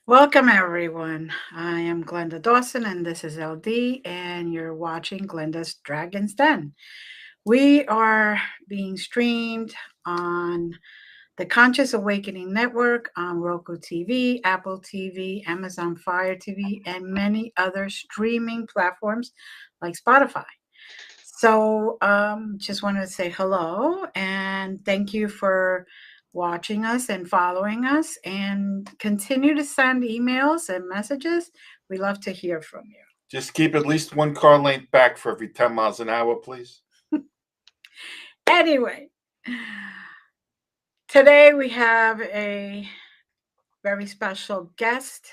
Welcome, everyone. I am Glenda Dawson, and this is LD, and you're watching Glenda's Dragon's Den. We are being streamed on the Conscious Awakening Network on Roku TV, Apple TV, Amazon Fire TV, and many other streaming platforms like Spotify. So, just wanted to say hello and thank you for watching us and following us, and continue to send emails and messages. We love to hear from you. Just keep at least one car length back for every 10 miles an hour, please. Anyway, today we have a very special guest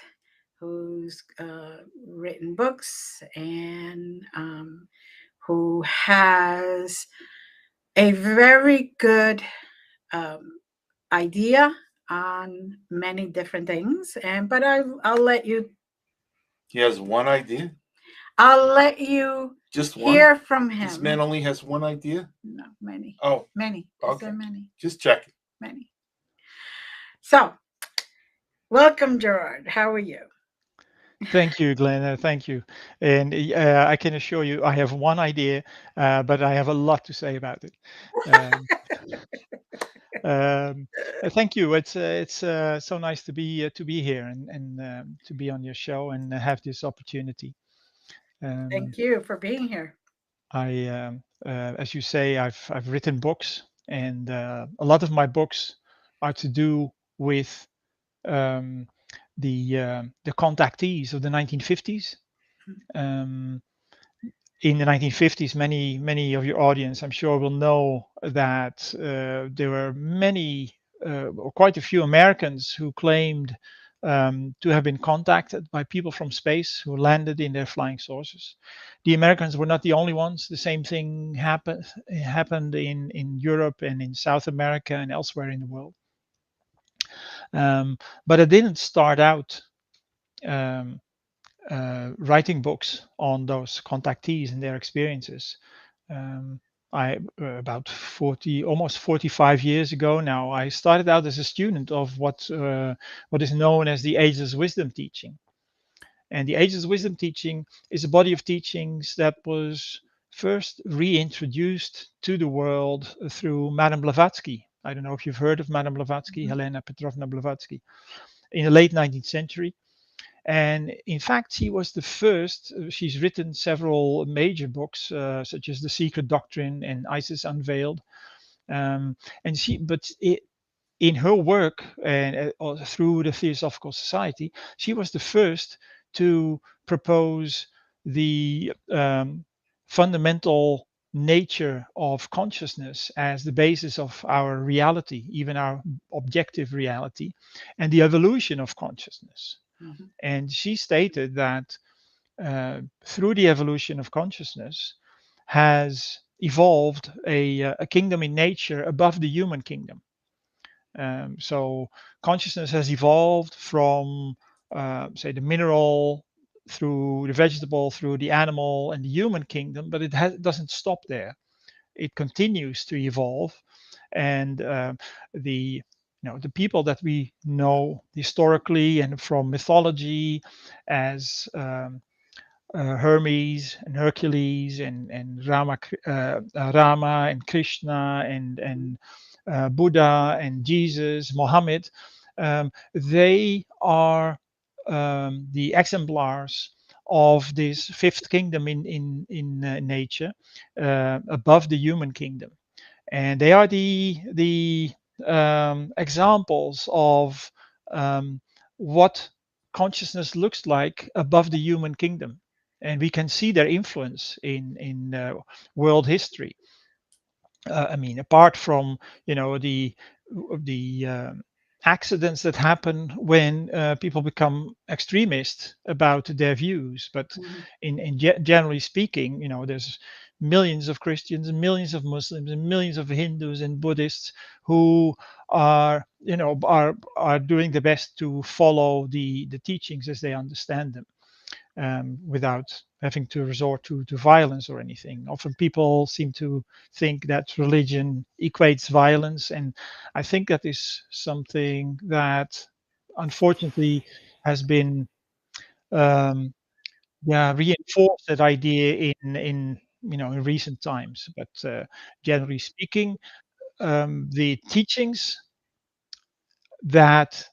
who's written books and who has a very good um, idea on many different things. But I'll let you. He has one idea. I'll let you Just one. hear from him. This man only has one idea. No, many. Oh, many. okay. There many. Just checking. Many. So, welcome, Gerard. How are you? Thank you, Glenda. Thank you. And I can assure you, I have one idea, but I have a lot to say about it. Um, Thank you. It's so nice to be here and to be on your show and have this opportunity. Thank Um, you for being here. as you say, I've written books, and a lot of my books are to do with um, the contactees of the 1950s. Um, in the 1950s, many of your audience, I'm sure, will know that there were many, or quite a few Americans who claimed to have been contacted by people from space who landed in their flying saucers. The Americans were not the only ones. The same thing happened in Europe and in South America and elsewhere in the world. But I didn't start out um, writing books on those contactees and their experiences. Um, I about 40, almost 45 years ago now, I started out as a student of what is known as the Ageless Wisdom teaching. And the Ageless Wisdom teaching is a body of teachings that was first reintroduced to the world through Madame Blavatsky. I don't know if you've heard of Madame Blavatsky, Helena Petrovna Blavatsky, in the late 19th century. And in fact, she was the first. She's written several major books, such as The Secret Doctrine and Isis Unveiled. And in her work and through the Theosophical Society, she was the first to propose the fundamental nature of consciousness as the basis of our reality, even our objective reality, and the evolution of consciousness. Mhm. And she stated that through the evolution of consciousness has evolved a kingdom in nature above the human kingdom. So consciousness has evolved from, say, the mineral through the vegetable, through the animal and the human kingdom, but doesn't stop there. It continues to evolve, and the people that we know historically and from mythology as Hermes and Hercules and Rama and Krishna and Buddha and Jesus, Mohammed, they are the exemplars of this fifth kingdom in nature, above the human kingdom, and they are the examples of what consciousness looks like above the human kingdom, and we can see their influence in world history. I mean, apart from the accidents that happen when people become extremist about their views, but Mhm. generally speaking, there's millions of Christians and millions of Muslims and millions of Hindus and Buddhists who are doing the best to follow the teachings as they understand them, without having to resort to violence or anything. Often people seem to think that religion equates violence, and I think that is something that, unfortunately, has been reinforced that idea in in recent times. But generally speaking, the teachings that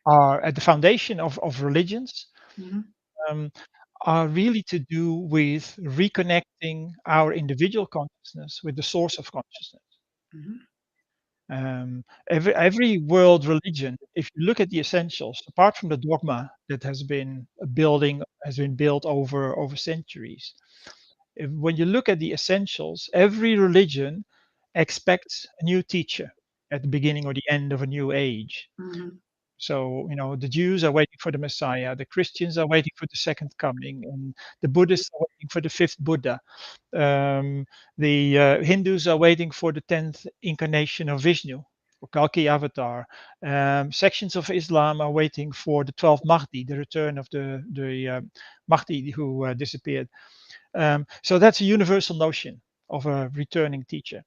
are at the foundation of religions Mhm. um, are really to do with reconnecting our individual consciousness with the source of consciousness. Mhm. Every world religion, if you look at the essentials, apart from the dogma that has been built over centuries, when you look at the essentials, every religion expects a new teacher at the beginning or the end of a new age. Mhm. So, the Jews are waiting for the Messiah, the Christians are waiting for the second coming, and the Buddhists are waiting for the fifth Buddha. Um, the Hindus are waiting for the 10th incarnation of Vishnu, or Kalki avatar. Sections of Islam are waiting for the 12th Mahdi, the return of the Mahdi who disappeared. So that's a universal notion of a returning teacher.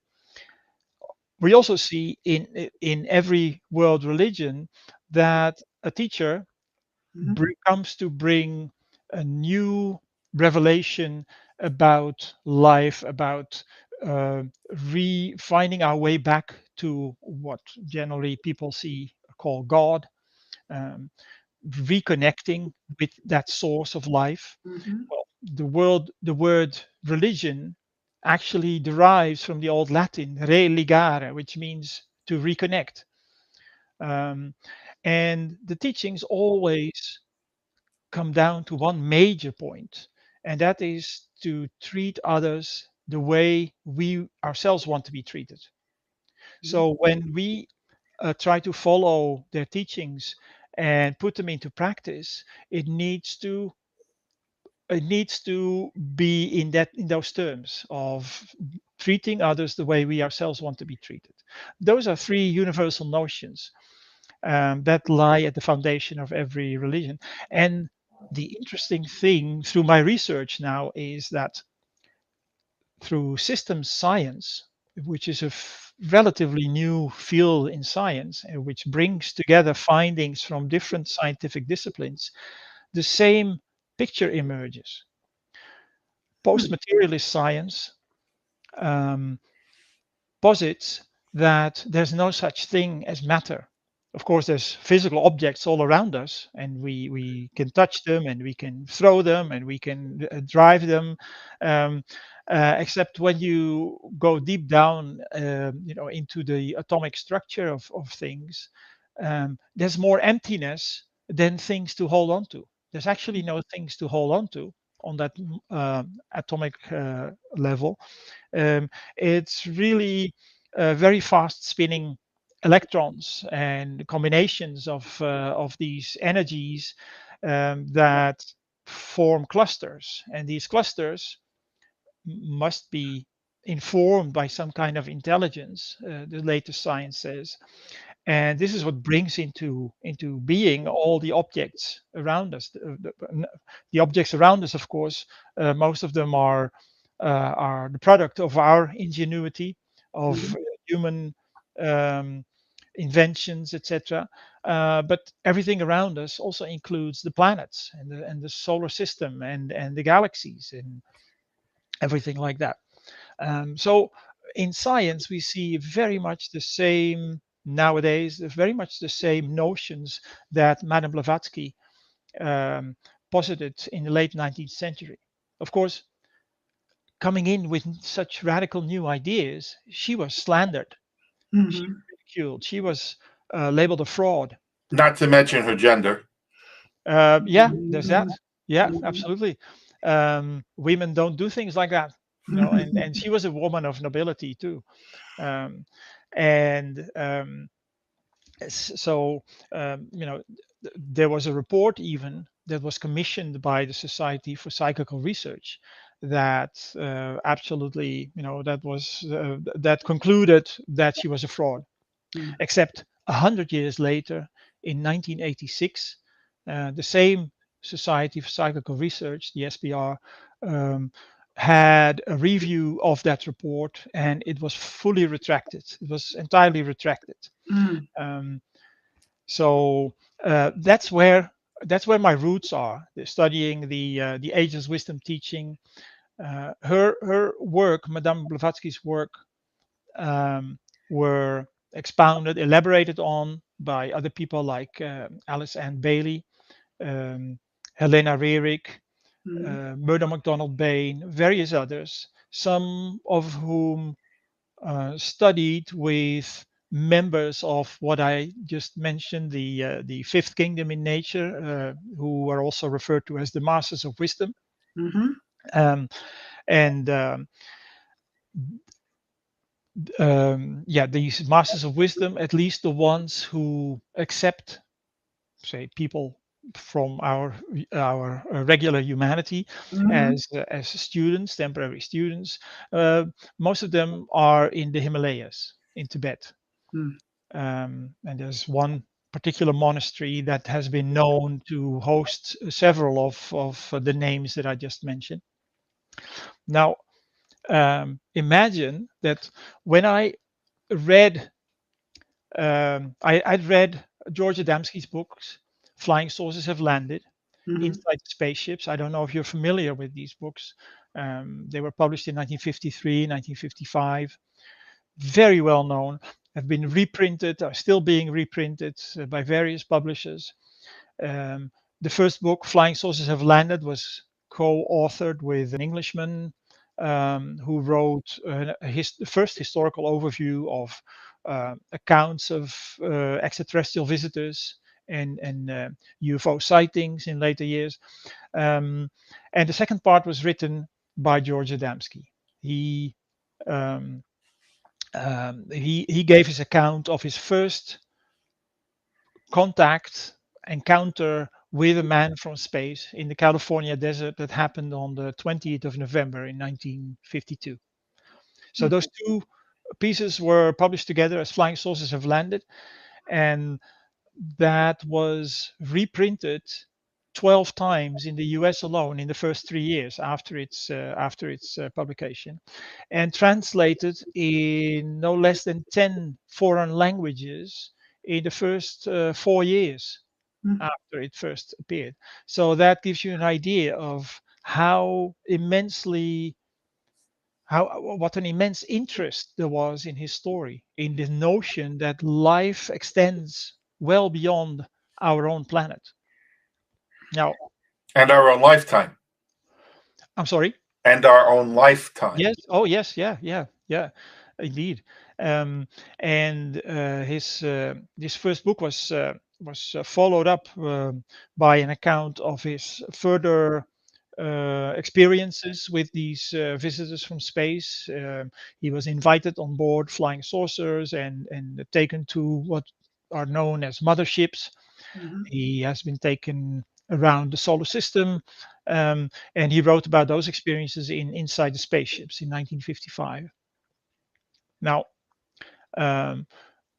We also see in every world religion that a teacher Mhm. comes to bring a new revelation about life, about uh, finding our way back to what generally people call God, um, reconnecting with that source of life. Mhm. Well, the word religion actually derives from the old Latin religare, which means to reconnect. Um, and the teachings always come down to one major point, and that is to treat others the way we ourselves want to be treated. Mhm. So when we try to follow their teachings and put them into practice, it needs to be in those terms of treating others the way we ourselves want to be treated. Those are three universal notions that lie at the foundation of every religion. And the interesting thing through my research now is that through systems science, which is a relatively new field in science, which brings together findings from different scientific disciplines, the same picture emerges. Hmm. Post-materialist science um, posits that there's no such thing as matter. Of course, there's physical objects all around us, and we can touch them, and we can throw them, and we can drive them. Um, except when you go deep down, into the atomic structure of things, there's more emptiness than things to hold on to. There's actually no things to hold on to on that atomic level. It's really very fast spinning electrons and combinations of these energies that form clusters, and these clusters must be informed by some kind of intelligence, the latest science says, and this is what brings into being all the objects around us. The objects around us, of course, most of them are the product of our ingenuity, of Mhm. human um, inventions, etc. But everything around us also includes the planets and the solar system and the galaxies and everything like that. So in science, we see very much the same nowadays, very much the same notions that Madame Blavatsky um, posited in the late 19th century. Of course, coming in with such radical new ideas, she was slandered, she Mhm. was ridiculed, she was labeled a fraud. Not to mention her gender. Yeah, there's that. Mhm. Yeah, Mhm. absolutely. Women don't do things like that, and she was a woman of nobility too. Um, and so there was a report even that was commissioned by the Society for Psychical Research that absolutely that concluded that she was a fraud, Mhm. except 100 years later in 1986 the same Society for Psychical Research, the SPR, um, had a review of that report, and it was fully retracted. It was entirely retracted. Mhm. Um, so that's where that's where my roots are. Studying the Ageless Wisdom teaching. Her work, Madame Blavatsky's work, um, were expounded, elaborated on by other people like Alice Ann Bailey, um, Helena Rearick, Mhm. Murdo MacDonald Bain, various others, some of whom studied with members of what I just mentioned, the fifth kingdom in nature, who are also referred to as the masters of wisdom. Mhm. Um, and Yeah, these masters of wisdom, at least the ones who accept, say, people from our regular humanity Mhm. as students, temporary students. Uh, Most of them are in the Himalayas, in Tibet, Mm. and there's one particular monastery that has been known to host several of the names that I just mentioned. Now, imagine that when I read I'd read George Adamski's books. Flying Saucers Have Landed, Mhm. Inside Spaceships. I don't know if you're familiar with these books. They were published in 1953, 1955. Very well known. Have been reprinted, are still being reprinted by various publishers. Um, the first book, Flying Saucers Have Landed, was co-authored with an Englishman who wrote the first historical overview of accounts of extraterrestrial visitors and UFO sightings in later years. Um, and the second part was written by George Adamski. He um, he gave his account of his first contact encounter with a man from space in the California desert that happened on the 20th of November in 1952. So Mm. those two pieces were published together as Flying Saucers Have Landed, and that was reprinted 12 times in the US alone in the first 3 years after its publication, and translated in no less than 10 foreign languages in the first 4 years Mm. after it first appeared. So that gives you an idea of how immensely how what an immense interest there was in his story, in the notion that life extends well beyond our own planet. Now, And our own lifetime. I'm sorry. And our own lifetime. Yes. Oh, yes. Yeah. Yeah. Yeah. Indeed. Um, and his first book was followed up by an account of his further experiences with these visitors from space. He was invited on board flying saucers and taken to what are known as motherships. Mhm. He has been taken around the solar system, and he wrote about those experiences in Inside the Spaceships in 1955. Now, um,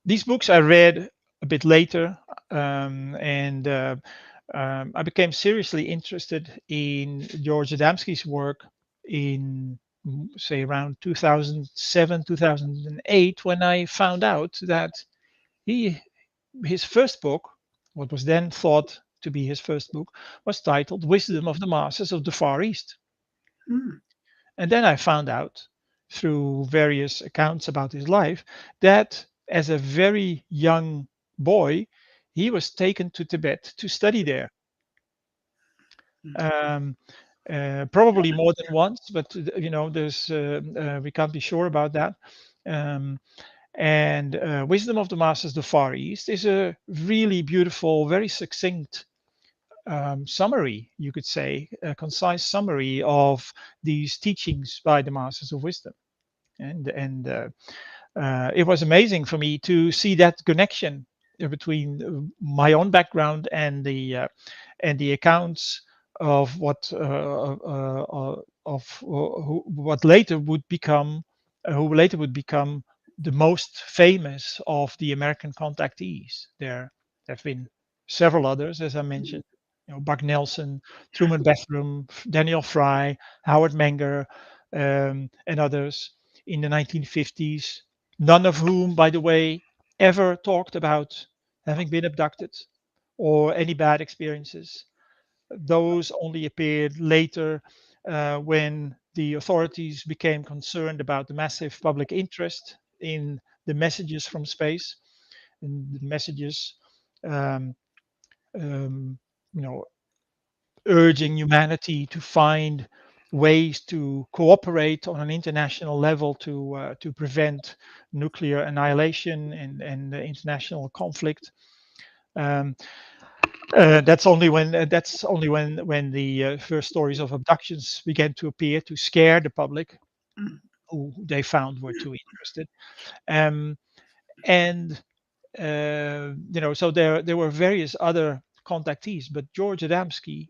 these books I read a bit later, and I became seriously interested in George Adamski's work in, say, around 2007, 2008, when I found out that he his first book, what was then thought to be his first book, was titled Wisdom of the Masters of the Far East. Mm. And then I found out through various accounts about his life that as a very young boy, he was taken to Tibet to study there. Mm. Um, Probably more than once, but there's we can't be sure about that. Um, and Wisdom of the Masters, the Far East, is a really beautiful, very succinct summary, you could say, a concise summary of these teachings by the Masters of Wisdom. And it was amazing for me to see that connection between my own background and the accounts of what later would become who later would become the most famous of the American contactees. There have been several others, as I mentioned. Buck Nelson, Truman Bethrum, Daniel Fry, Howard Menger, and others in the 1950s, none of whom, by the way, ever talked about having been abducted or any bad experiences. Those only appeared later when the authorities became concerned about the massive public interest in the messages from space, and the messages, um, um, you know, urging humanity to find ways to cooperate on an international level to prevent nuclear annihilation and international conflict. Um, that's only when the first stories of abductions began to appear to scare the public, Mm. who they found were too interested. Um, and so there were various other contactees, but George Adamski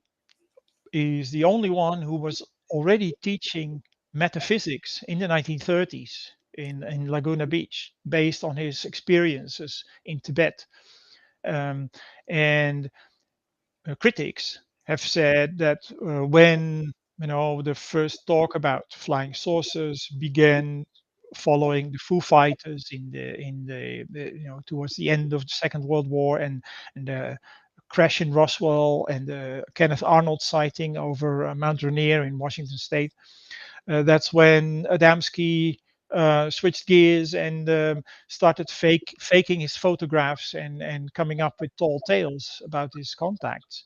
is the only one who was already teaching metaphysics in the 1930s in Laguna Beach, based on his experiences in Tibet. Um, and critics have said that when the first talk about flying saucers began following the Foo Fighters in the towards the end of the Second World War, and the crash in Roswell, and the Kenneth Arnold sighting over Mount Rainier in Washington State, that's when Adamski switched gears and started faking his photographs and coming up with tall tales about his contacts.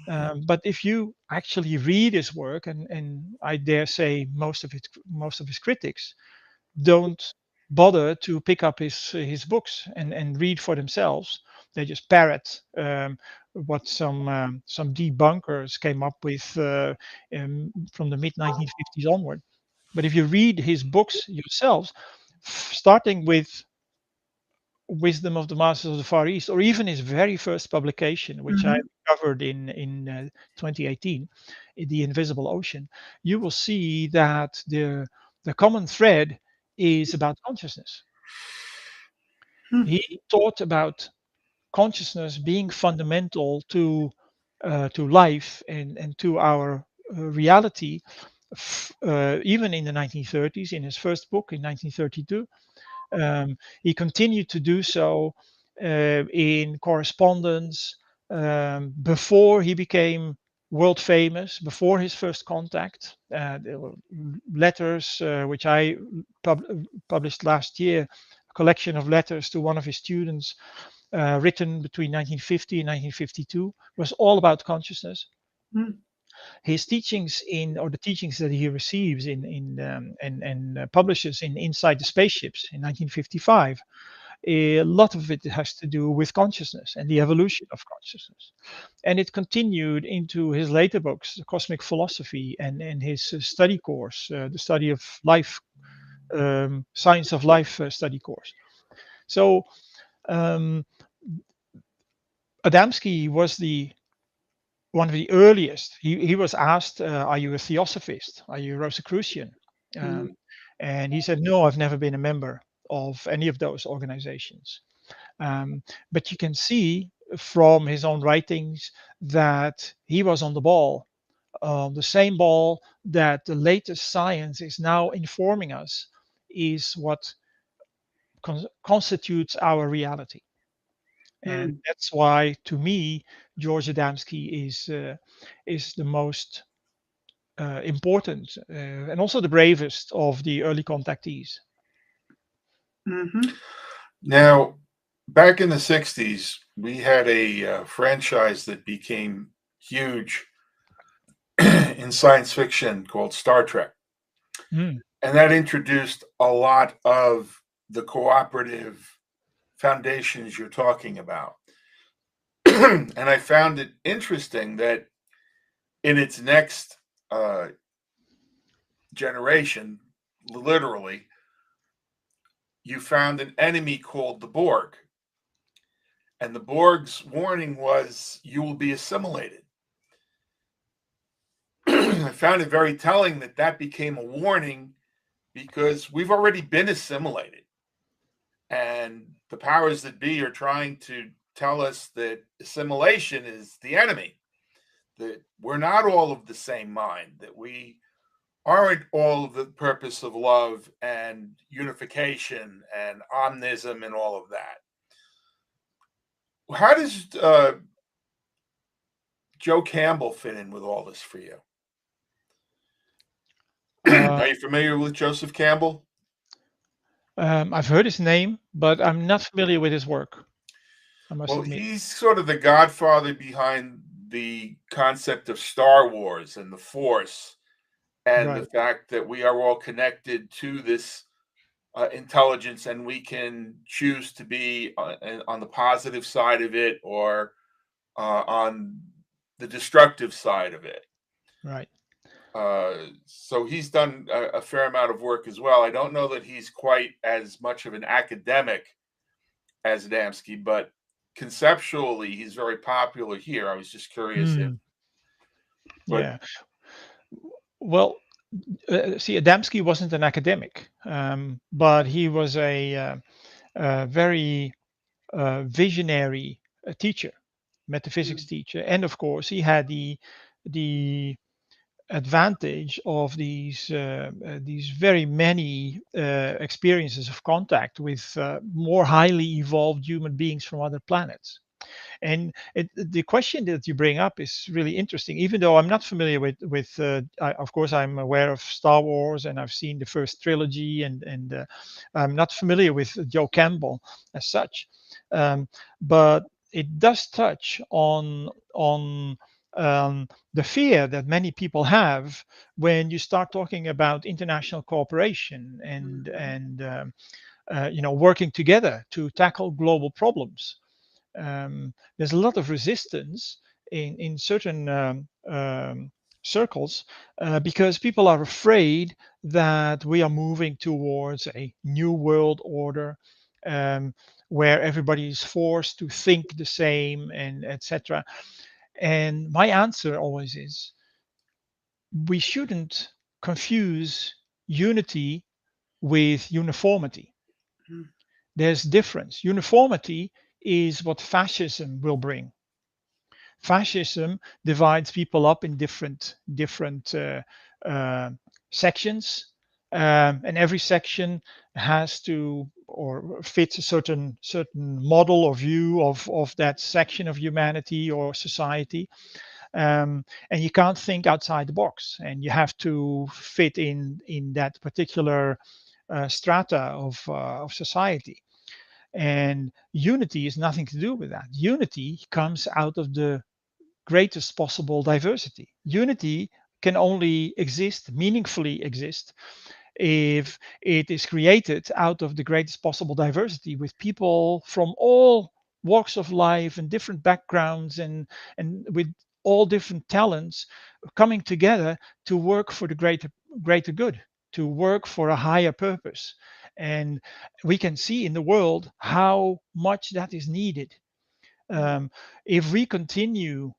But if you actually read his work, and I dare say most of his critics don't bother to pick up his books and read for themselves. They just parrot what some debunkers came up with from the mid 1950s onward. But if you read his books yourselves, starting with Wisdom of the Masters of the Far East, or even his very first publication, which I Mhm. covered in 2018, in The Invisible Ocean, you will see that the common thread is about consciousness. Hmm. He taught about consciousness being fundamental to life and to our reality, even in the 1930s. In his first book in 1932, he continued to do so in correspondence before he became world famous, before his first contact. There were letters which I published last year, a collection of letters to one of his students, written between 1950 and 1952, was all about consciousness. Hmm. His teachings or the teachings that he receives and publishes in Inside the Spaceships in 1955, a lot of it has to do with consciousness and the evolution of consciousness. And it continued into his later books, The Cosmic Philosophy, and his study course, the study of life, science of life study course. So um, Adamski was the one of the earliest. He was asked, "Are you a Theosophist? Are you a Rosicrucian?" Um, Hmm. and he said, "No, I've never been a member of any of those organizations." But you can see from his own writings that he was on the ball, the same ball that the latest science is now informing us is what constitutes our reality. And Hmm. that's why, to me, George Adamski is the most important and also the bravest of the early contactees. Mhm. Now, back in the 60s, we had a franchise that became huge in science fiction called Star Trek. Mm, And that introduced a lot of the cooperative foundations you're talking about. And I found it interesting that in its next uh, generation, literally, you found an enemy called the Borg. And the Borg's warning was, you will be assimilated. I found it very telling that that became a warning because we've already been assimilated. And the powers that be are trying to tell us that assimilation is the enemy, that we're not all of the same mind, that we aren't all of the purpose of love and unification and omnism and all of that. How does Joe Campbell fit in with all this for you? Uh, Are you familiar with Joseph Campbell? I've heard his name, but I'm not familiar with his work, I must Well, admit. he's sort of the godfather behind the concept of Star Wars and the Force, and the Right, fact that we are all connected to this intelligence, and we can choose to be on the positive side of it or on the destructive side of it. right. So he's done a fair amount of work as well. I don't know that he's quite as much of an academic as Adamski, but conceptually he's very popular here. I was just curious if, Hmm. but Yeah. Well, see, Adamski wasn't an academic, but he was a very visionary teacher, metaphysics Mm, teacher, and of course he had the advantage of these very many experiences of contact with more highly evolved human beings from other planets. And the question that you bring up is really interesting. Even though I'm not familiar with, of course, I'm aware of Star Wars and I've seen the first trilogy, and I'm not familiar with Joe Campbell as such, um, but it does touch on the fear that many people have when you start talking about international cooperation mhm, and working together to tackle global problems. There's a lot of resistance in certain circles because people are afraid that we are moving towards a new world order, um, where everybody is forced to think the same and etc. And my answer always is we shouldn't confuse unity with uniformity. mm, There's difference. Uniformity is what fascism will bring. Fascism divides people up in different uh, sections, and every section has to or fits a certain model or view of that section of humanity or society, and you can't think outside the box, and you have to fit in that particular strata of society. And unity is nothing to do with that. Unity comes out of the greatest possible diversity. Unity can only exist, meaningfully exist, if it is created out of the greatest possible diversity with people from all walks of life and different backgrounds and with all different talents coming together to work for the greater good, to work for a higher purpose. And we can see in the world how much that is needed. mm, um, if we continue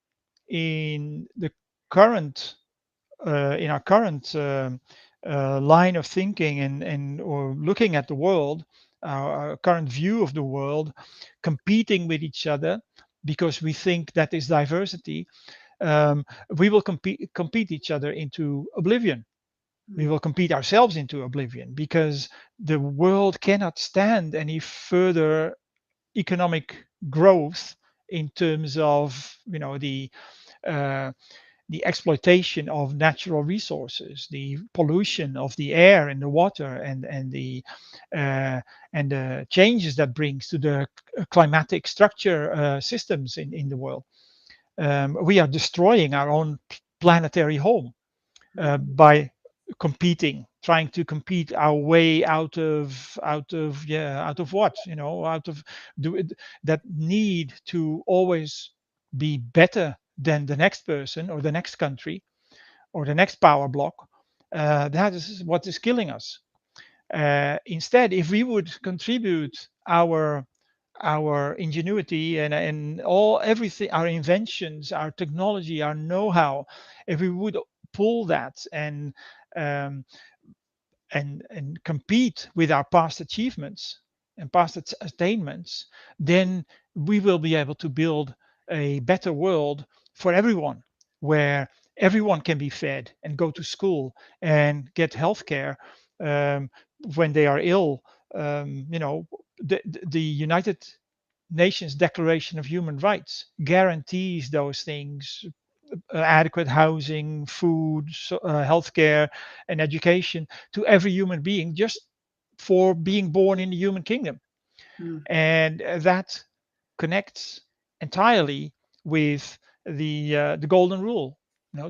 in the current in our current line of thinking and or looking at the world, our current view of the world, competing with each other because we think that is diversity, um, we will compete each other into oblivion. We mm, will compete ourselves into oblivion because the world cannot stand any further economic growth in terms of uh, the exploitation of natural resources, the pollution of the air and the water, uh, and the changes that brings to the climatic structure systems in the world. We are destroying our own planetary home mhm, by competing, trying to compete our way out of what, out of do it, that need to always be better than the next person or the next country or the next power block. That is what is killing us. Instead, if we would contribute our ingenuity and all everything, our inventions, our technology, our know-how, if we would pull that um, and compete with our past achievements and past attainments, then we will be able to build a better world for everyone, where everyone can be fed and go to school and get health care um, when they are ill. The United Nations Declaration of Human Rights guarantees those things adequate housing, food, healthcare, and education to every human being just for being born in the human kingdom. Mm. And that connects entirely with the golden rule,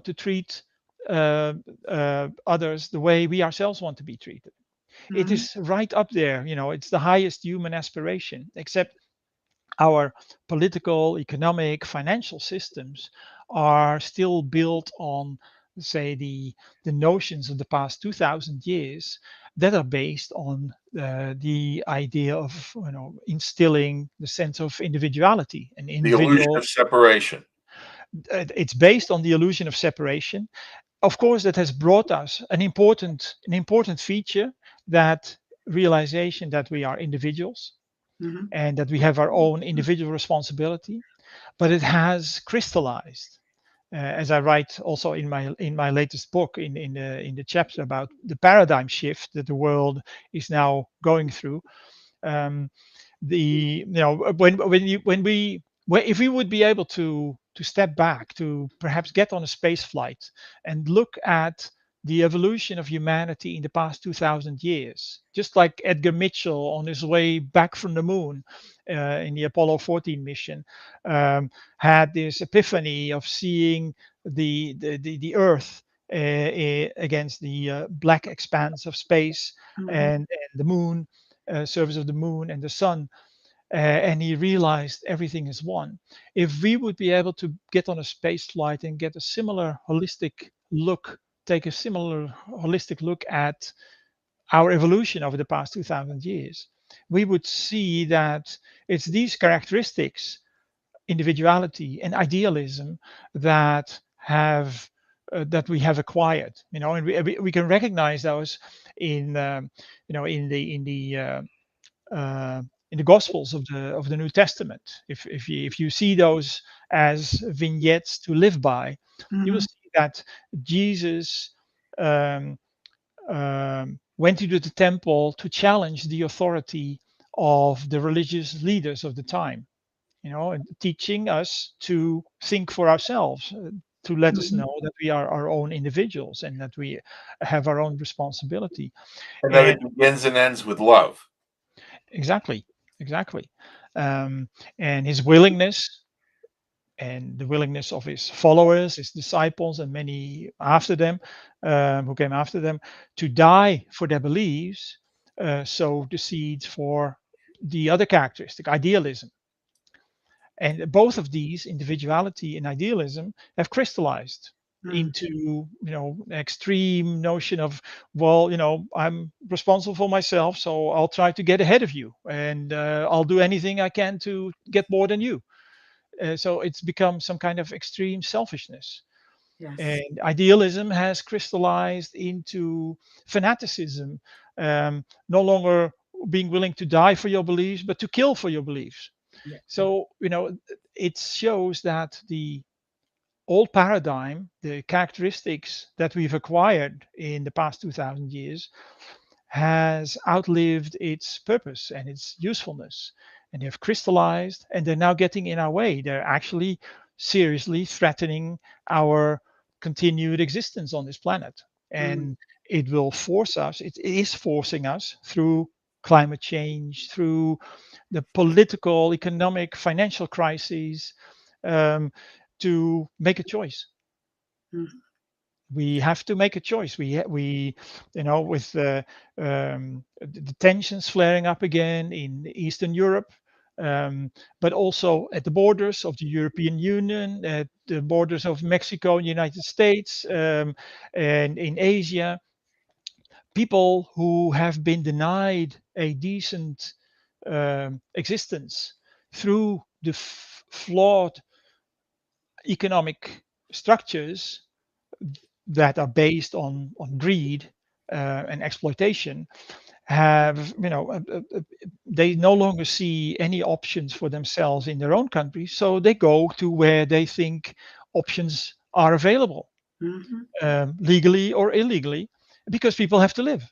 to treat uh, others the way we ourselves want to be treated. It Mhm. is right up there. It's the highest human aspiration. Except our political, economic, financial systems are still built on, say, the notions of the past 2,000 years that are based on the idea of instilling the sense of individuality. An The illusion individual, of separation. it's based on the illusion of separation. Of course, that has brought us an important feature, that realization that we are individuals Mhm. and that we have our own individual responsibility, but it has crystallized, as I write also in my latest book, in the chapter about the paradigm shift that the world is now going through. Um, the you know if we would be able to step back, to perhaps get on a space flight and look at the evolution of humanity in the past 2,000 years, just like Edgar Mitchell on his way back from the moon in the Apollo 14 mission, had this epiphany of seeing the Earth against the black expanse of space, Mhm. and the moon, surface of the moon and the sun, and he realized everything is one. If we would be able to get on a space flight and get a similar holistic look, take a similar holistic look at our evolution over the past 2,000 years, we would see that it's these characteristics, individuality and idealism, that we have acquired, and we can recognize those in uh, in the Gospels of the New Testament. If you see those as vignettes to live by, you will Mhm. see that Jesus um, went into the temple to challenge the authority of the religious leaders of the time. And teaching us to think for ourselves, to let us Mhm. know that we are our own individuals and that we have our own responsibility. And that And it begins and ends with love. exactly, exactly. Um, and his willingness, and the willingness of his followers, his disciples, and many after them, who came after them, to die for their beliefs, sow the seeds for the other characteristic, idealism. And both of these, individuality and idealism, have crystallized Mm. into extreme notion of, well, I'm responsible for myself, so I'll try to get ahead of you, and I'll do anything I can to get more than you. So it's become some kind of extreme selfishness. Yes. And idealism has crystallized into fanaticism, no longer being willing to die for your beliefs, but to kill for your beliefs. Yeah. So, it shows that the old paradigm, the characteristics that we've acquired in the past 2,000 years, has outlived its purpose and its usefulness. And they have crystallized, and they're now getting in our way. They're actually seriously threatening our continued existence on this planet. Mm. And it is forcing us through climate change, through the political, economic, financial crises, um, to make a choice. Mhm. We have to make a choice. With the tensions flaring up again in Eastern Europe, but also at the borders of the European Union, at the borders of Mexico and the United States, and in Asia, people who have been denied a decent existence through the flawed economic structures that are based on greed and exploitation, have they no longer see any options for themselves in their own country, so they go to where they think options are available, Mhm. legally or illegally, because people have to live.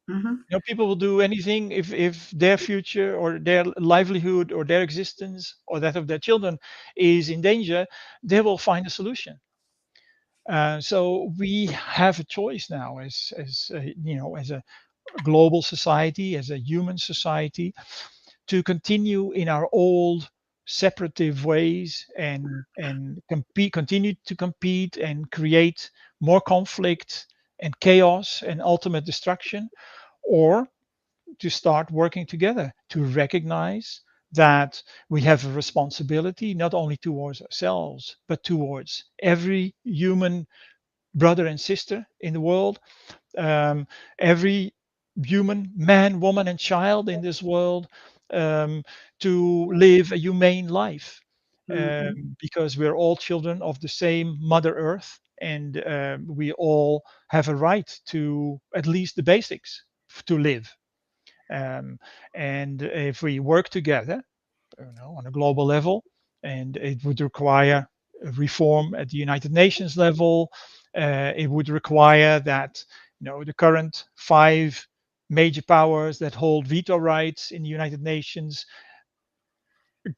Mhm. People will do anything if their future or their livelihood or their existence or that of their children is in danger. They will find a solution. So we have a choice now, as a global society, as a human society, to continue in our old separative ways and continue to compete and create more conflict and chaos and ultimate destruction, or to start working together to recognize that we have a responsibility not only towards ourselves but towards every human brother and sister in the world, um, every human man, woman, and child in this world, um, to live a humane life, Mhm. because we're all children of the same Mother Earth, and we all have a right to at least the basics to live. Um, and if we work together, on a global level, and it would require reform at the United Nations level. It would require that the current five major powers that hold veto rights in the United Nations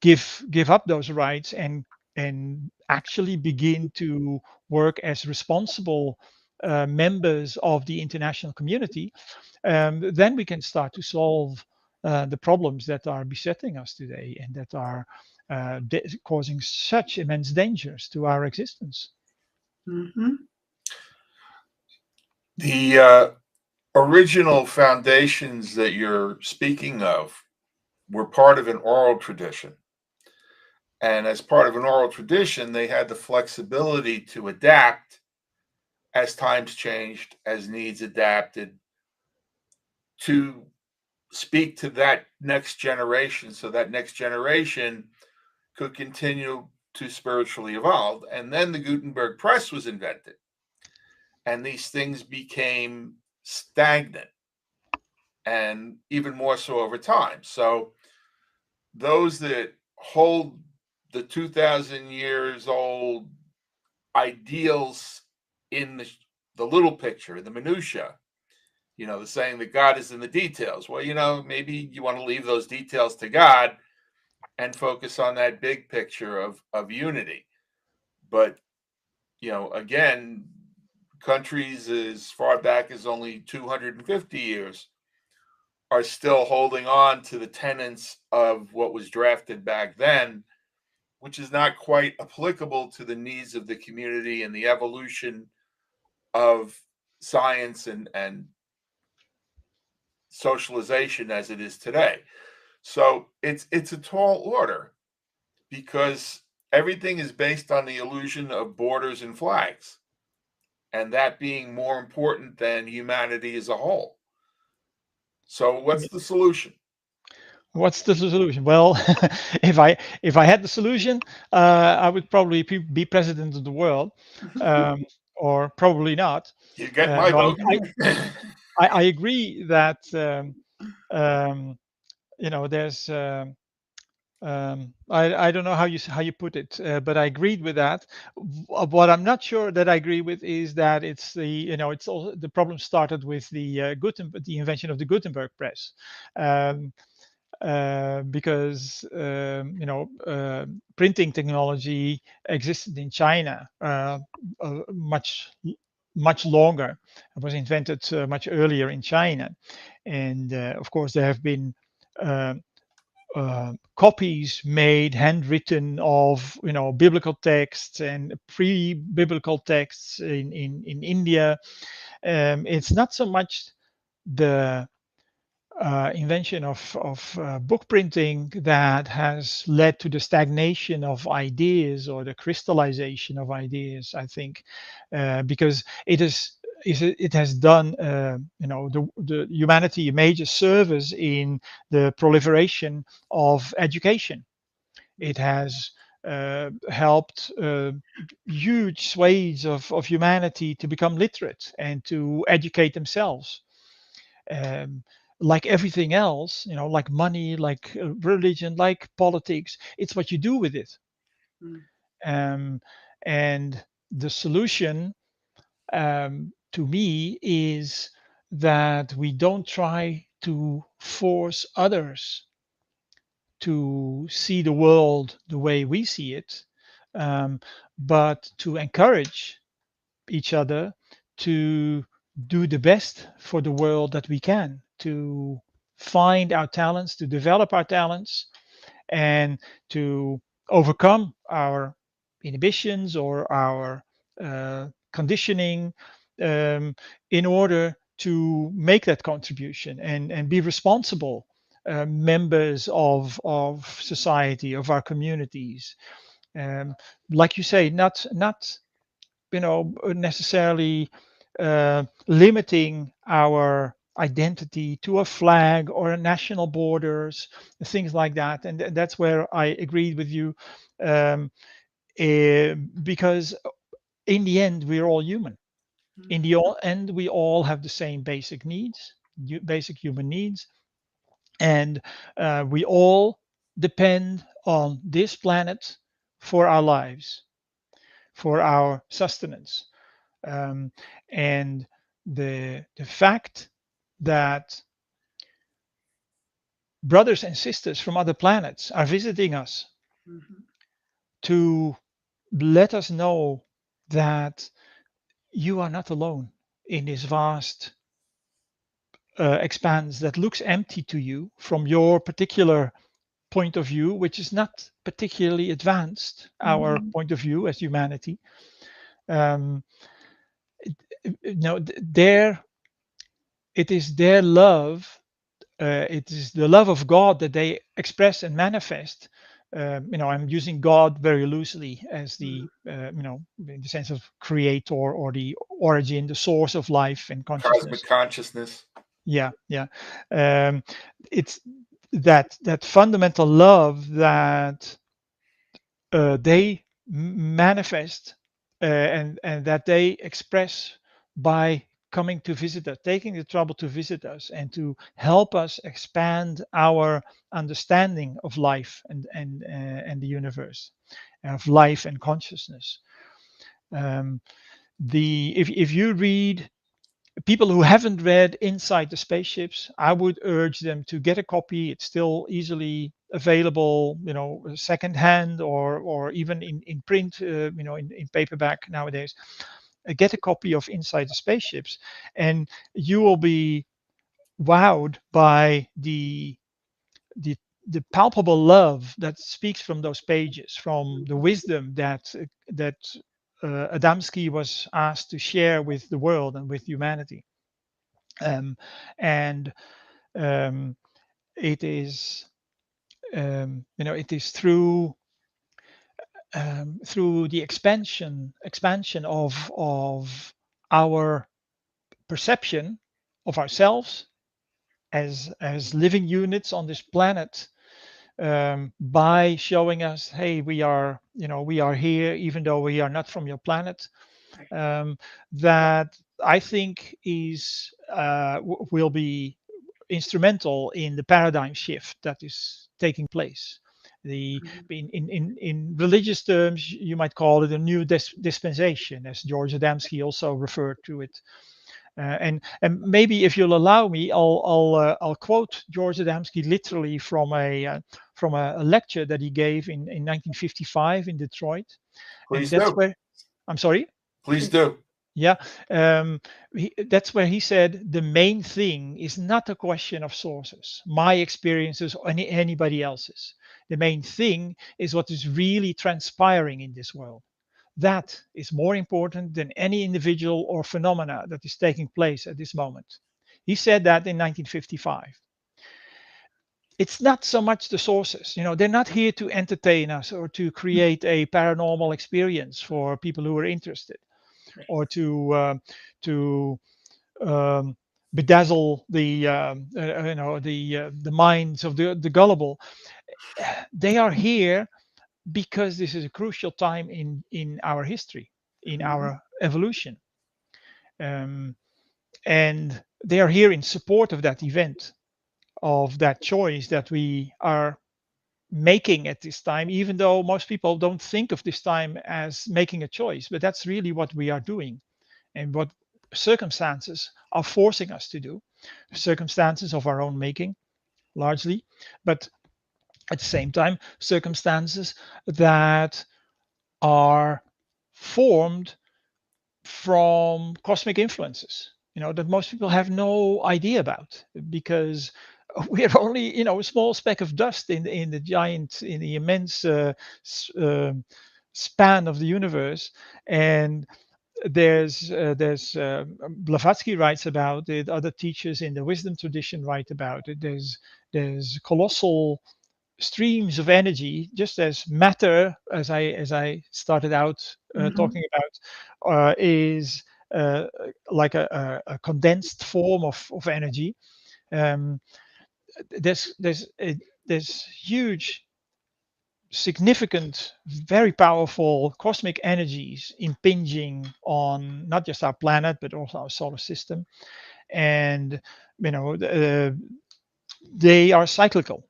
give up those rights and actually begin to work as responsible members of the international community. Then we can start to solve the problems that are besetting us today and that are causing such immense dangers to our existence. Mhm. The original foundations that you're speaking of were part of an oral tradition. And as part of an oral tradition, they had the flexibility to adapt as times changed, as needs adapted, to speak to that next generation so that next generation could continue to spiritually evolve. And then the Gutenberg press was invented, and these things became stagnant and even more so over time. So those that hold the 2,000 years old ideals in the little picture, the minutia, the saying that God is in the details. Well, maybe you want to leave those details to God and focus on that big picture of unity. But, again, countries as far back as only 250 years are still holding on to the tenets of what was drafted back then, which is not quite applicable to the needs of the community and the evolution of science and socialization as it is today. So it's a tall order because everything is based on the illusion of borders and flags, and that being more important than humanity as a whole. So what's the solution? What's the solution? Well, if I had the solution, I would probably be president of the world, um, or probably not. You get my No, vote. I agree that there's I don't know how you put it, but I agreed with that. What I'm not sure that I agree with is that it's all the problem started with the invention of the Gutenberg press. Um, because printing technology existed in China much longer. It was invented much earlier in China, and of course there have been uh, copies made, handwritten, of biblical texts and pre-biblical texts in India. It's not so much the invention of book printing that has led to the stagnation of ideas or the crystallization of ideas, I think, because it has done the humanity a major service in the proliferation of education. It has helped huge swathes of humanity to become literate and to educate themselves. um, like everything else, like money, like religion, like politics, it's what you do with it. Mm. Um, and the solution, to me, is that we don't try to force others to see the world the way we see it, but to encourage each other to do the best for the world that we can, to find our talents, to develop our talents, and to overcome our inhibitions or our conditioning, in order to make that contribution and be responsible members of society, of our communities. Like you say, not necessarily limiting our identity to a flag or a national borders, things like that. And that's where I agreed with you, um, because in the end, we're all human. In the end, we all have the same basic needs, basic human needs, and we all depend on this planet for our lives, for our sustenance. Um, and the fact that brothers and sisters from other planets are visiting us Mhm. to let us know that you are not alone in this vast expanse that looks empty to you from your particular point of view, which is not particularly advanced, our Mhm. point of view as humanity. Um, no, their it is their love, it is the love of God that they express and manifest. I'm using God very loosely as the, Mhm. in the sense of creator or the origin, the source of life and Cosmic consciousness. consciousness. Yeah, yeah. Um, it's that fundamental love that they manifest, and that they express by coming to visit us, taking the trouble to visit us, and to help us expand our understanding of life and the universe, of life and consciousness. Um, the if you read, people who haven't read Inside the Spaceships, I would urge them to get a copy. It's still easily available, secondhand or even in print, in paperback nowadays. Get a copy of Inside the Spaceships, and you will be wowed by the the palpable love that speaks from those pages, from the wisdom that Adamski was asked to share with the world and with humanity. um, and um, it is it is through the expansion of our perception of ourselves as living units on this planet, by showing us, hey, we are here even though we are not from your planet, Right. that I think will be instrumental in the paradigm shift that is taking place. The Mhm. in religious terms, you might call it a new dispensation, as George Adamski also referred to it. And maybe if you'll allow me, I'll quote George Adamski literally from a lecture that he gave in 1955 in Detroit, and Please that's do. where, I'm sorry. Please do. Yeah, that's where he said the main thing is not a question of sources, my experiences, or anybody else's. The main thing is what is really transpiring in this world. That is more important than any individual or phenomena that is taking place at this moment. He said that in 1955. It's not so much the sources, they're not here to entertain us or to create a paranormal experience for people who are interested, Right. or to um, bedazzle the minds of the gullible. They are here because this is a crucial time in our history, in Mhm. our evolution, um, and they are here in support of that event, of that choice that we are making at this time, even though most people don't think of this time as making a choice, but that's really what we are doing, and what circumstances are forcing us to do, circumstances of our own making largely, but at the same time circumstances that are formed from cosmic influences, that most people have no idea about, because we're only, a small speck of dust in the immense span of the universe. And there's Blavatsky writes about it. Other teachers in the wisdom tradition write about it. There's colossal streams of energy, just as matter, as I started out talking about, is like a condensed form of energy. Um, there's huge, significant, very powerful cosmic energies impinging on not just our planet but also our solar system, and they are cyclical.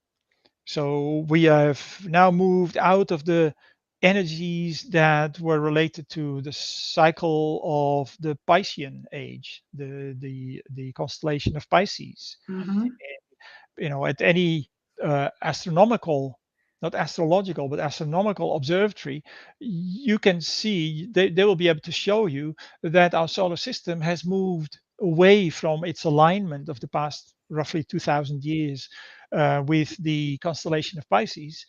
So we have now moved out of the energies that were related to the cycle of the Piscean age, the constellation of Pisces. Mm-hmm. At any astronomical, not astrological, but astronomical observatory, you can see, they will be able to show you that our solar system has moved away from its alignment of the past roughly 2000 years with the constellation of Pisces,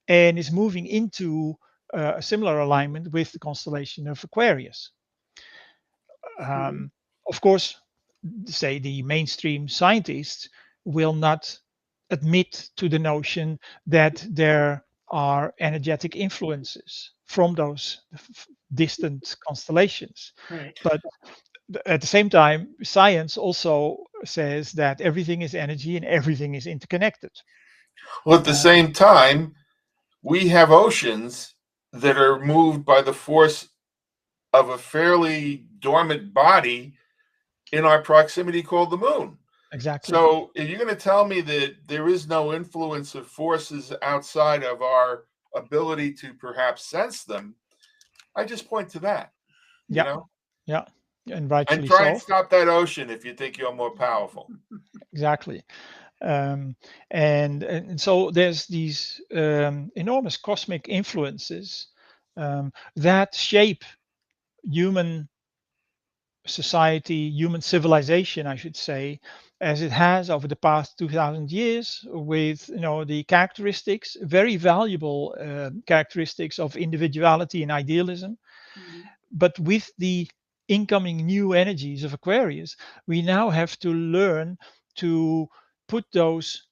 and is moving into a similar alignment with the constellation of Aquarius. Mm-hmm. Um, of course, say the mainstream scientists will not admit to the notion that there are energetic influences from those distant constellations. Right. But at the same time, science also says that everything is energy and everything is interconnected. Well, at the same time, we have oceans that are moved by the force of a fairly dormant body in our proximity called the moon. Exactly. So if you're going to tell me that there is no influence of forces outside of our ability to perhaps sense them, I just point to that, you Yeah, know, yeah, and and rightfully try and so. stop that ocean if you think you're more powerful. Exactly. Um, and so there's these enormous cosmic influences that shape human society, human civilization, I should say, as it has over the past 2000 years, with the characteristics, very valuable characteristics of individuality and idealism. Mm-hmm. But with the incoming new energies of Aquarius, we now have to learn to put those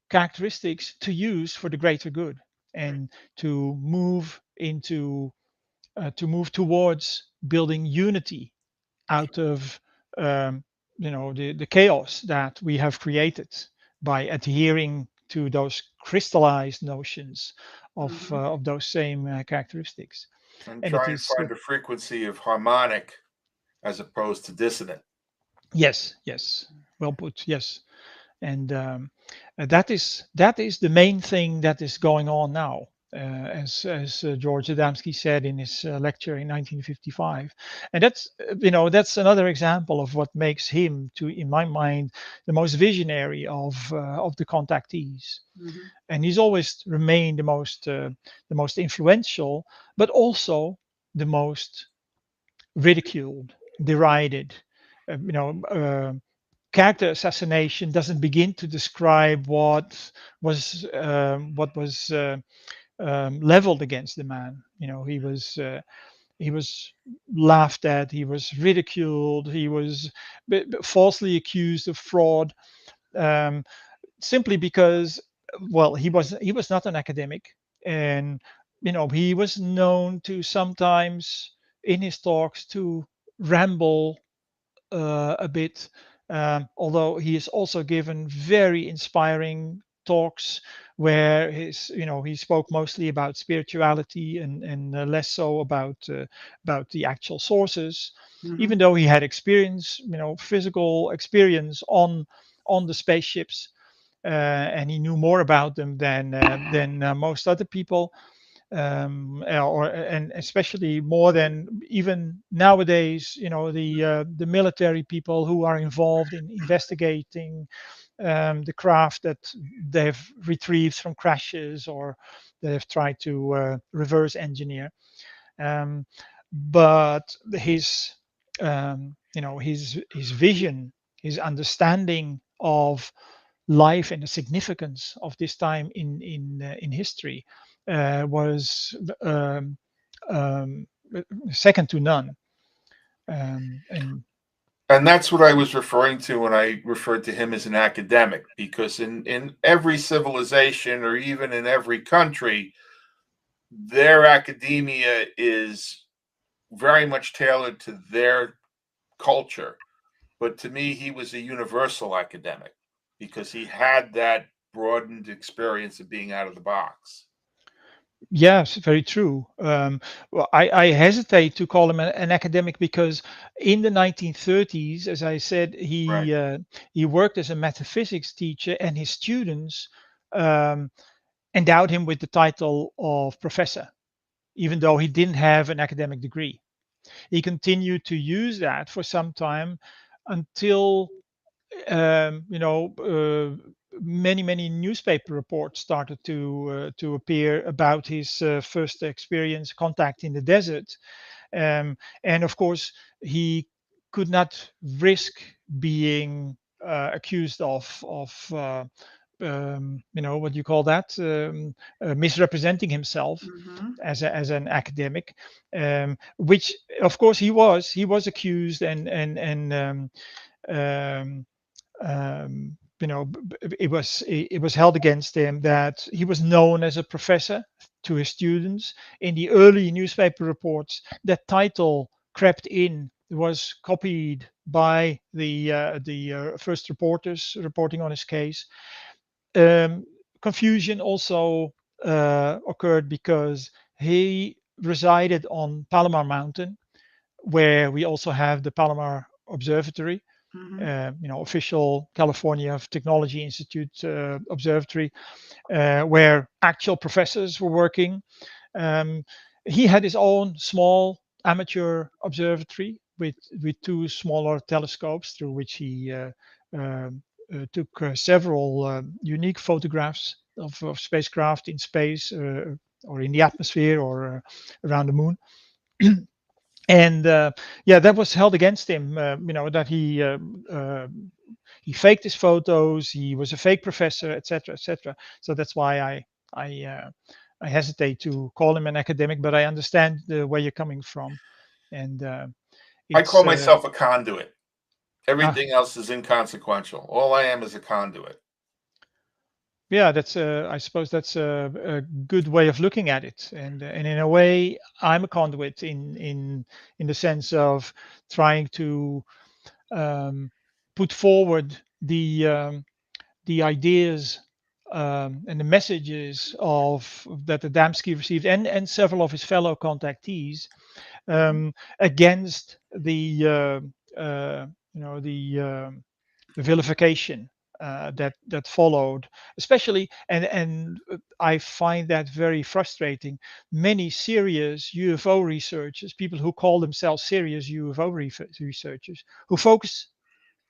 characteristics to use for the greater good, and to move towards building unity out of the chaos that we have created by adhering to those crystallized notions Mm-hmm. of those same characteristics. And And it try and is find a frequency of harmonic as opposed to dissonant. yes, well put, yes. And that is the main thing that is going on now, as George Adamski said in his lecture in 1955. And that's another example of what makes him, to in my mind, the most visionary of the contactees. Mm-hmm. And he's always remained the most influential, but also the most ridiculed, derided. Character assassination doesn't begin to describe what was leveled against the man. He was laughed at. He was ridiculed. He was falsely accused of fraud, um, simply because, well, he was not an academic, and he was known to sometimes in his talks to ramble a bit, although he has also given very inspiring talks where he spoke mostly about spirituality, and less so about the actual sources, Mm-hmm. even though he had experience, physical experience on the spaceships, and he knew more about them than most other people, and especially more than even nowadays, the military people who are involved in investigating the craft that they've retrieved from crashes, or they've tried to reverse engineer. But his his vision, his understanding of life and the significance of this time in history was um, second to none. And that's what I was referring to when I referred to him as an academic, because in every civilization, or even in every country, their academia is very much tailored to their culture. But to me, he was a universal academic because he had that broadened experience of being out of the box. yes, very true. Well, I hesitate to call him an academic because in the 1930s, as I said, Right. he worked as a metaphysics teacher, and his students um, endowed him with the title of professor, even though he didn't have an academic degree. He continued to use that for some time until um, you know, many newspaper reports started to appear about his first experience contact in the desert, and of course he could not risk being accused of what you call that, misrepresenting himself Mm-hmm. as an academic, which of course he was accused and um, it was held against him that he was known as a professor to his students. In the early newspaper reports, that title crept in, was copied by the first reporters reporting on his case. Um, Confusion also occurred because he resided on Palomar Mountain, where we also have the Palomar Observatory, Mm-hmm. official California Technology Institute observatory, where actual professors were working. Um, he had his own small amateur observatory with two smaller telescopes through which he took several unique photographs of spacecraft in space or in the atmosphere or around the moon. And yeah, that was held against him. That he faked his photos, he was a fake professor, etc., etc. So that's why I uh, I hesitate to call him an academic, but I understand where you're coming from, and I call it's myself a conduit. ah, Everything else is inconsequential. All I am is a conduit. yeah, that's I suppose that's a good way of looking at it, and in a way, I'm a conduit in the sense of trying to um, put forward the ideas and the messages of that Adamski received and several of his fellow contactees Mm-hmm. against uh, the vilification that followed, especially and I find that very frustrating. Many serious UFO researchers, people who call themselves serious UFO researchers, who focus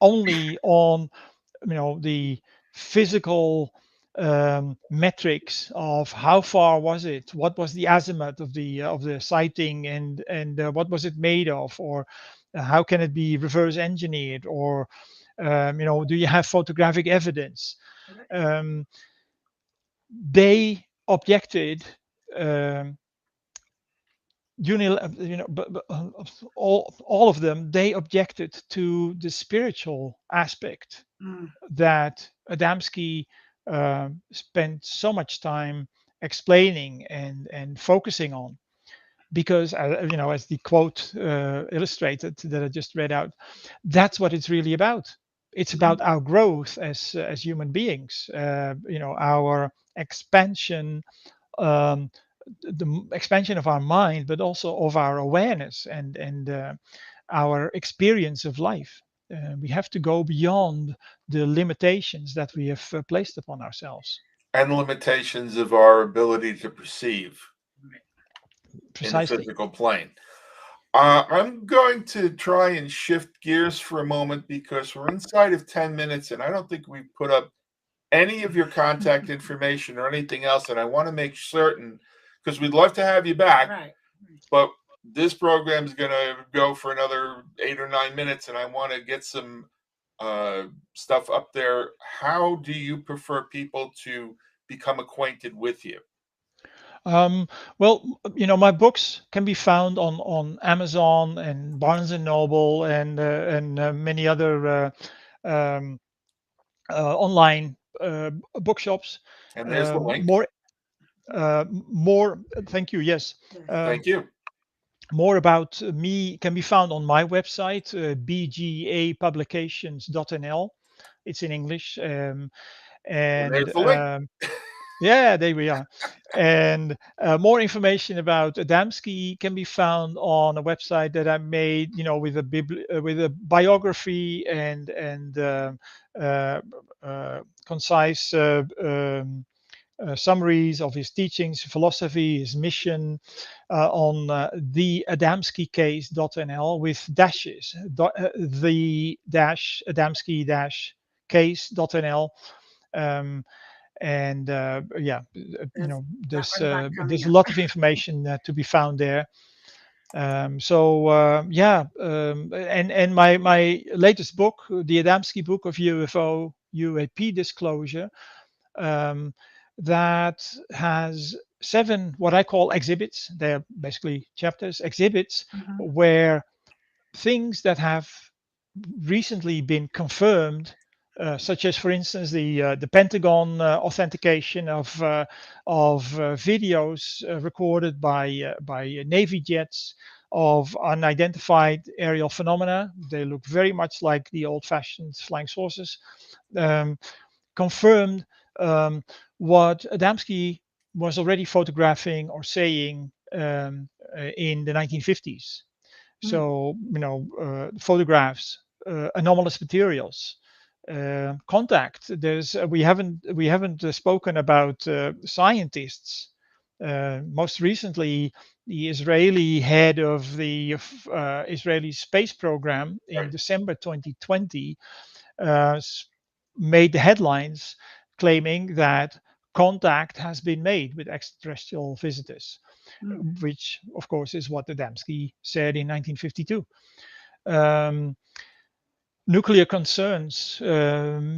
only on the physical metrics of how far was it, what was the azimuth of the sighting, and what was it made of, or how can it be reverse engineered, or do you have photographic evidence? um, they objected, um, but all of them, they objected to the spiritual aspect Mm-hmm. that Adamski spent so much time explaining and focusing on, because as the quote illustrated that I just read out, that's what it's really about. It's Mm-hmm. about our growth as human beings, our expansion, um, the expansion of our mind, but also of our awareness and our experience of life. We have to go beyond the limitations that we have placed upon ourselves. And limitations of our ability to perceive in the Precisely. physical plane. I'm going to try and shift gears for a moment because we're inside of 10 minutes and I don't think we've put up any of your contact information or anything else. And I want to make certain, because we'd love to have you back, Right. but this program is going to go for another 8 or 9 minutes, and I want to get some stuff up there. How do you prefer people to become acquainted with you? Well, my books can be found on Amazon and Barnes and Noble and many other um, online bookshops. And there's the link. More. Thank you. Yes. Yes. Thank you. More about me can be found on my website, bgapublications.nl. It's in English. And And there's the link. Yeah, there we are. And more information about Adamski can be found on a website that I made, with a biography and uh, concise summaries of his teachings, philosophy, his mission on the adamskicase.nl with dashes, the dash Adamski dash case.nl. And yeah, There's that one coming there's a up. lot of information to be found there. And my latest book, the Adamski book of UFO UAP disclosure, um, that has 7 what I call exhibits. They're basically chapters, exhibits, Mhm. where things that have recently been confirmed, such as, for instance, the Pentagon authentication of videos recorded by Navy jets of unidentified aerial phenomena. They look very much like the old-fashioned flying saucers. Um, confirmed what Adamski was already photographing or saying in the 1950s. Mm. So, photographs, anomalous materials, contact. We haven't spoken about scientists. Most recently, the Israeli head of the Israeli space program in Right. December 2020 uh, made the headlines claiming that contact has been made with extraterrestrial visitors, Mm. which, of course, is what Adamski said in 1952. Um, nuclear concerns.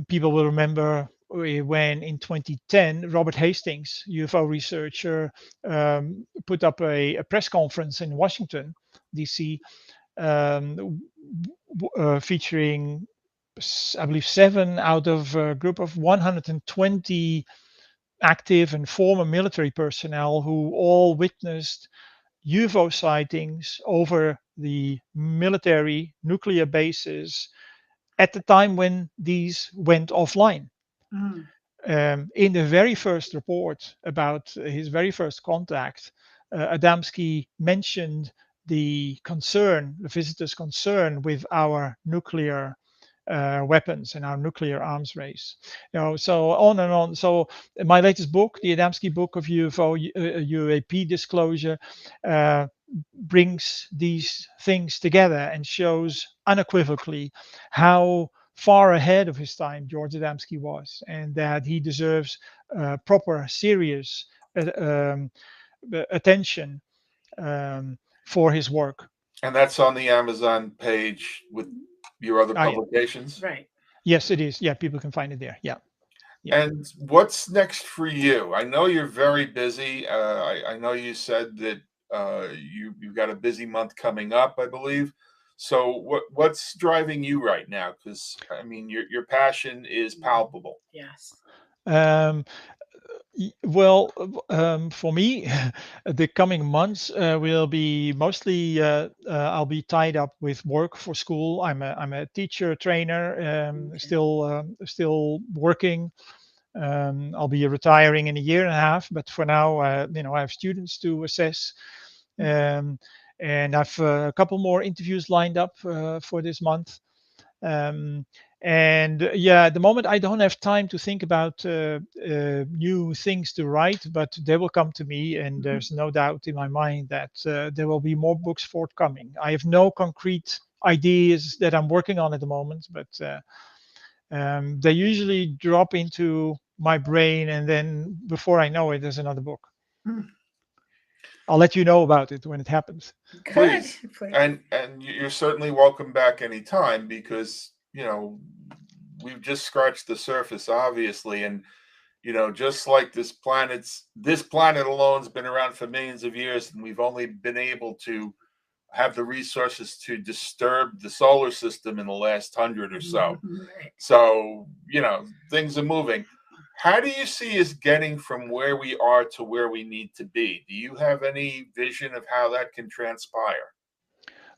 People will remember when in 2010, Robert Hastings, UFO researcher, put up a press conference in Washington, D.C., featuring, I believe, 7 out of a group of 120 active and former military personnel who all witnessed UFO sightings over the military nuclear bases at the time when these went offline. Mm. In the very first report about his very first contact, Adamski mentioned the visitors' concern with our nuclear weapons and our nuclear arms race. So on and on. So my latest book, the Adamski book of UFO UAP disclosure, uh, brings these things together and shows unequivocally how far ahead of his time George Adamski was, and that he deserves proper, serious uh, um, attention for his work. And that's on the Amazon page with your other Yeah. publications. Right. Yes, it is. Yeah, people can find it there. Yeah. Yeah. And what's next for you? I know you're very busy. I know you said that you've got a busy month coming up, I believe. So what's driving you right now? Because I mean, your passion is palpable. Yes. Um, well, for me, the coming months will be mostly I'll be tied up with work for school. I'm a teacher trainer, Okay. still working. I'll be retiring in a year and a half, but for now, I have students to assess, um, and I've a couple more interviews lined up for this month. Um, and yeah, at the moment, I don't have time to think about new things to write, but they will come to me, and Mhm. there's no doubt in my mind that there will be more books forthcoming. I have no concrete ideas that I'm working on at the moment, but they usually drop into my brain, and then before I know it, there's another book. Mm. I'll let you know about it when it happens. Good. Please. Please. And you're certainly welcome back anytime, because we've just scratched the surface, obviously. And just like this planet alone's been around for millions of years, and we've only been able to have the resources to disturb the solar system in the last 100 or so. Right. So, things are moving. How do you see us getting from where we are to where we need to be? Do you have any vision of how that can transpire?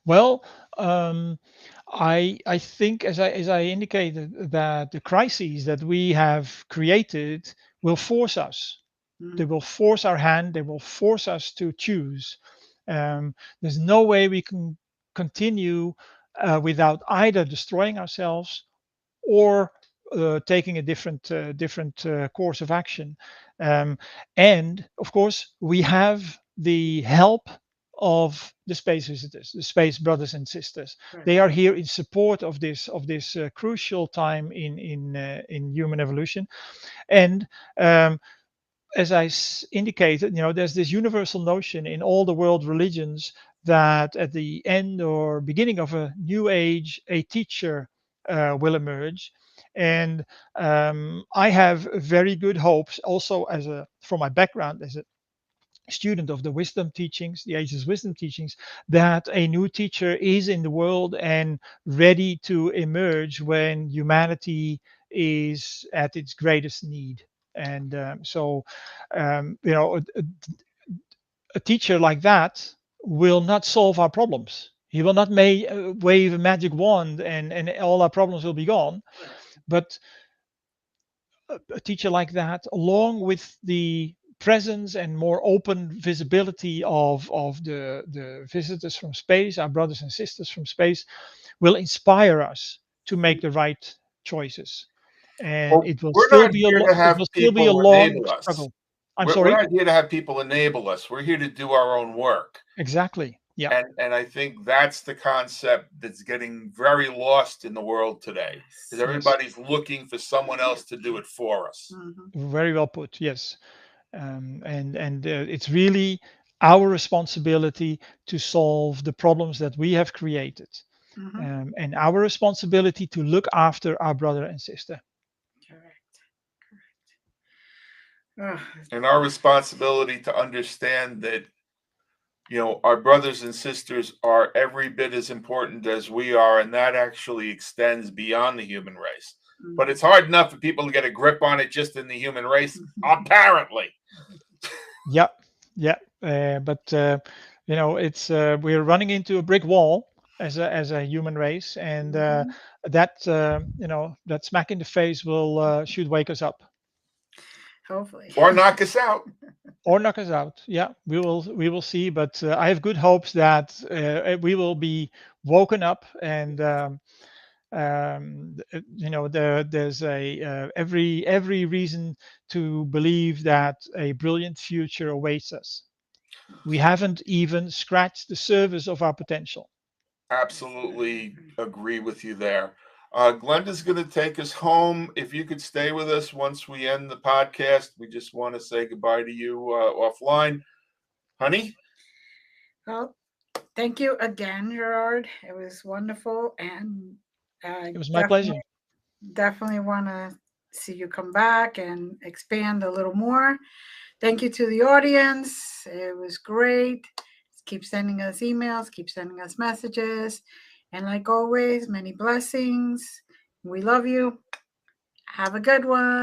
Well, I think, as I indicated, that the crises that we have created will force us. They will force our hand. They will force us to choose. There's no way we can continue without either destroying ourselves or taking a different course of action. And of course, we have the help of the space visitors, the space brothers and sisters. Right. They are here in support of this crucial time in human evolution. And as I indicated, there's this universal notion in all the world religions that at the end or beginning of a new age, a teacher will emerge. And I have very good hopes, also from my background as a student of the wisdom teachings, the Ageless Wisdom teachings, that a new teacher is in the world and ready to emerge when humanity is at its greatest need. And so, a teacher like that will not solve our problems. He will not wave a magic wand and all our problems will be gone. But a teacher like that, along with the presence and more open visibility of the visitors from space, our brothers and sisters from space, will inspire us to make the right choices. And Well, it will we're still not be here to it have will still be a people long enable us. struggle. I'm We're sorry. not here to have people enable us. We're here to do our own work. Exactly. Yeah. And I think that's the concept that's getting very lost in the world today, because everybody's looking for someone else to do it for us. Very well put. Yes. And it's really our responsibility to solve the problems that we have created, and our responsibility to look after our brother and sister. Correct. Correct. And our responsibility to understand that our brothers and sisters are every bit as important as we are, and that actually extends beyond the human race. But it's hard enough for people to get a grip on it just in the human race, apparently. Yeah, yeah. But it's we're running into a brick wall as a human race, and that smack in the face will should wake us up. Hopefully. Or knock us out. Or knock us out. Yeah, we will see. But I have good hopes that we will be woken up, and there's every reason to believe that a brilliant future awaits us. We haven't even scratched the surface of our potential. Absolutely agree with you there. Glenda's going to take us home. If you could stay with us once we end the podcast, we just want to say goodbye to you offline. Honey? Well, thank you again, Gerard. It was wonderful. And It was my pleasure. definitely want to see you come back and expand a little more. Thank you to the audience. It was great. Keep sending us emails, keep sending us messages. And like always, many blessings. We love you. Have a good one.